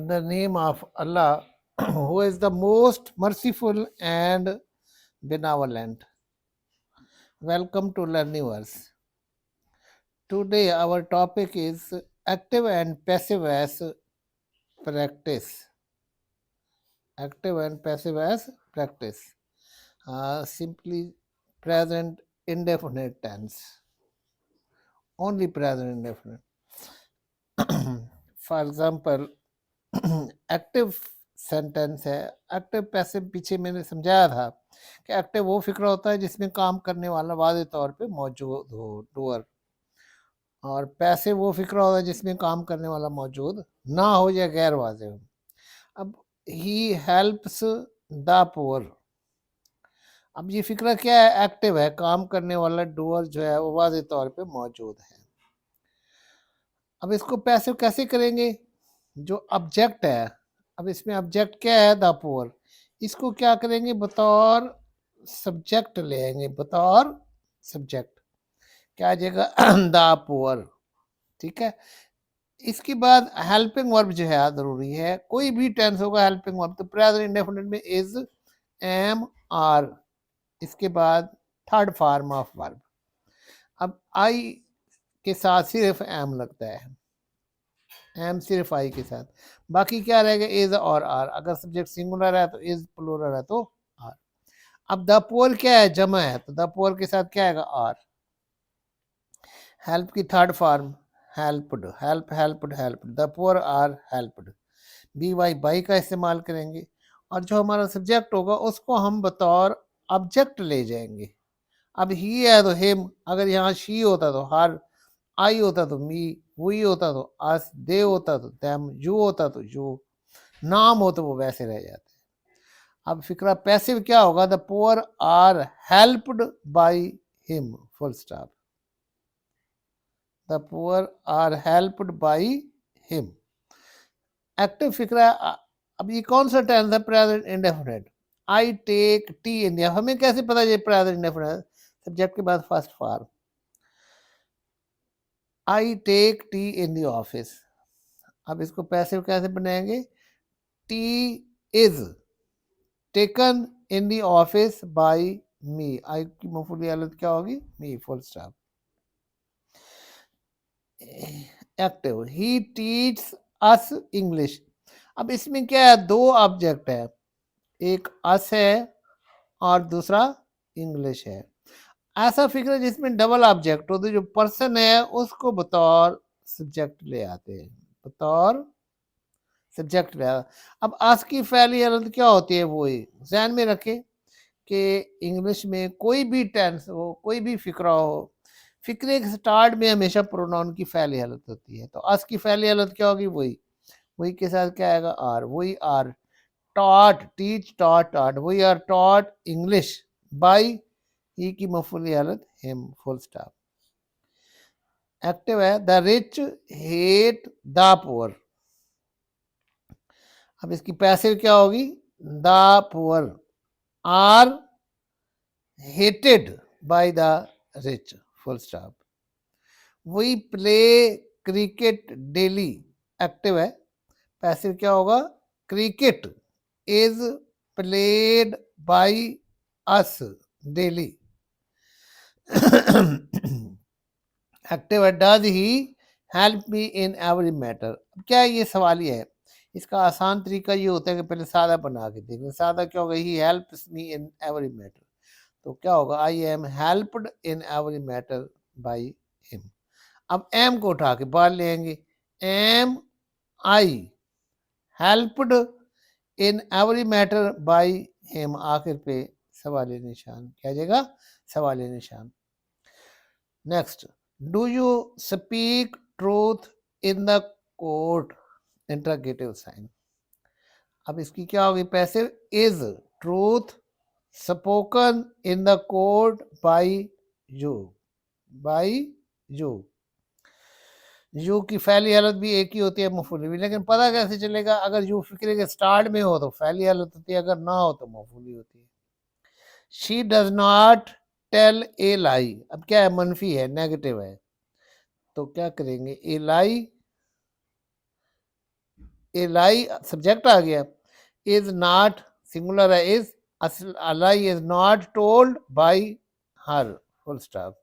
In the name of Allah, who is the most merciful and benevolent. Welcome to Learniverse. Today, our topic is active and passive as practice. Active and passive as practice. Simply present indefinite tense. Only present indefinite. For example, active sentence है. Active passive पीछे मैंने समझाया था कि active वो फिक्रा होता है जिसमें काम करने वाला वादे तौर पे मौजूद हो, डूअर. और पैसिव वो फिक्रा होता है जिसमें काम करने वाला मौजूद ना हो या गैर वाजे हो. अब ही हेल्प्स द पुअर. अब ये फिक्रा क्या है? एक्टिव है, काम करने वाला डूअर जो है वो वादे तौर पे मौजूद है. अब इसको पैसिव कैसे करेंगे? जो ऑब्जेक्ट है, अब इसमें ऑब्जेक्ट क्या है? The poor. इसको क्या करेंगे? बतौर सब्जेक्ट ले आएंगे. बतौर सब्जेक्ट क्या आ जाएगा? The poor. ठीक है. इसके बाद हेल्पिंग वर्ब जो है जरूरी है. कोई भी टेंस होगा हेल्पिंग वर्ब, तो प्रेजेंट इंडेफिनिट में इज, एम, आर. इसके बाद थर्ड फॉर्म ऑफ वर्ब. अब आई के साथ सिर्फ एम लगता है. एम सिर्फ आई के साथ. बाकी क्या रहेगा? इज और आर. अगर सब्जेक्ट सिंगुलर है तो इज, प्लूरल है तो आर. अब द पुअर क्या है? जमा है, तो द पुअर के साथ क्या आएगा? आर. हेल्प की third form helped. Help, helped, helped. The poor are helped. B Y by का इस्तेमाल करेंगे. और जो हमारा सब्जेक्ट होगा उसको हम बतौर ऑब्जेक्ट ले जाएंगे. अब ही है तो हिम. अगर यहाँ शी होता तो हर, आई होता तो मी, वी होता तो अस, दे होता तो देम, यू होता तो यू. नाम हो तो वो वैसे रह जाते. अब फिक्रा पैसिव क्या होगा? The poor are helped by him, full stop. The poor are helped by him. Active फिक्रा. अब ये कौन सा टेंस है? Present indefinite. I take tea in दिया. हमें कैसे पता ये प्रेजेंट इंडेफिनिट? सब्जेक्ट के बाद first form. I take tea in the office. अब इसको पैसिव कैसे बनाएंगे? Tea is taken in the office by me. I की मफूली हालत क्या होगी? Me, full stop. Active. He teach us English. अब इसमें क्या है? दो ऑब्जेक्ट है. एक अस है और दूसरा इंग्लिश है. ऐसा फिक्र जिसमें डबल ऑब्जेक्ट हो तो जो पर्सन है उसको बतौर सब्जेक्ट ले आते हैं. बतौर सब्जेक्ट ले आते. अब अस की फैली हालत क्या होती है? वो ही ध्यान में रखें कि इंग्लिश में कोई भी टेंस हो, कोई भी फिक्रा हो, फिक्रे के स्टार्ट में हमेशा प्रोनाउन की फैली हालत होती है. तो अस की फैली हालत क्या होगी? वही. वही के साथ क्या आएगा? आर. वही are. Taught, teach, taught, taught. वही are taught English by he की मफूली हालत हिम, फुल स्टॉप. एक्टिव है. The rich hate the poor. अब इसकी पैसिव क्या होगी? The poor are hated by the rich, full stop. We play cricket daily. Active है. पैसिव क्या होगा? Cricket is played by us daily. Active है. Does he help me in every matter. क्या ये सवाल ही है? इसका आसान तरीका ये होता है कि पहले सादा बना के देखें. सादा क्या होगा? He helps me in every matter. तो क्या होगा? I am helped in every matter by him. अब एम को उठा के बाहर ले आएंगे. Am I helped in every matter by him. आखिर पे सवाल निशान. क्या जाएगा? सवाल निशान. Next. Do you speak truth in the court? Interrogative sign. अब इसकी क्या होगी? Passive. Is truth spoken in the court by you. By you. You की फैली हालत भी एक ही होती है, मफूली भी. लेकिन पता कैसे चलेगा? अगर यू फिक्रे के स्टार्ट में हो तो फैली हालत होती है, अगर ना हो तो मफूली होती है. She does not tell a lie. अब क्या है? मनफी है, नेगेटिव है. तो क्या करेंगे? ए लाई ए लाई सब्जेक्ट आ गया, इज नॉट सिंगुलर है, is a lie is not told by her, full stop.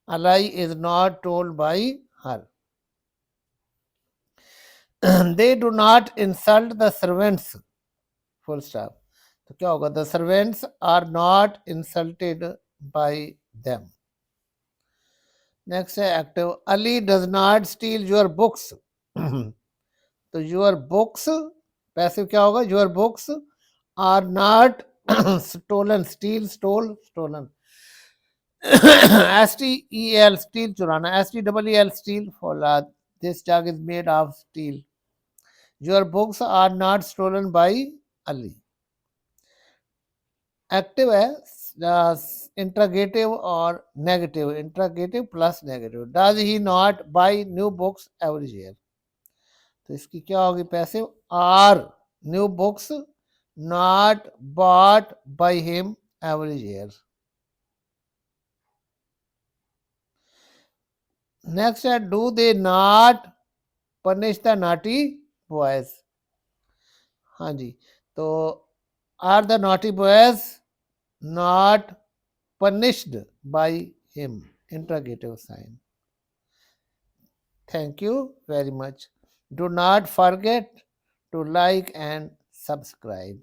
A lie is not told by her. They do not insult the servants, full stop. तो क्या होगा, the servants are not insulted by them. Next है active, Ali does not steal your books. तो your books passive क्या होगा, your books are not stolen, steal stole stolen, S T E L steal चुराना, S T double E L steel फौलाद, this jug is made of steel, your books are not stolen by Ali. Active है interrogative और negative, interrogative plus negative, does he not buy new books every year. तो इसकी क्या होगी passive, are new books not bought by him every year. Next है do they not punish the naughty boys. हाँ जी, तो are the naughty boys not punished by him, interrogative sign. Thank you very much. Do not forget to like and subscribe.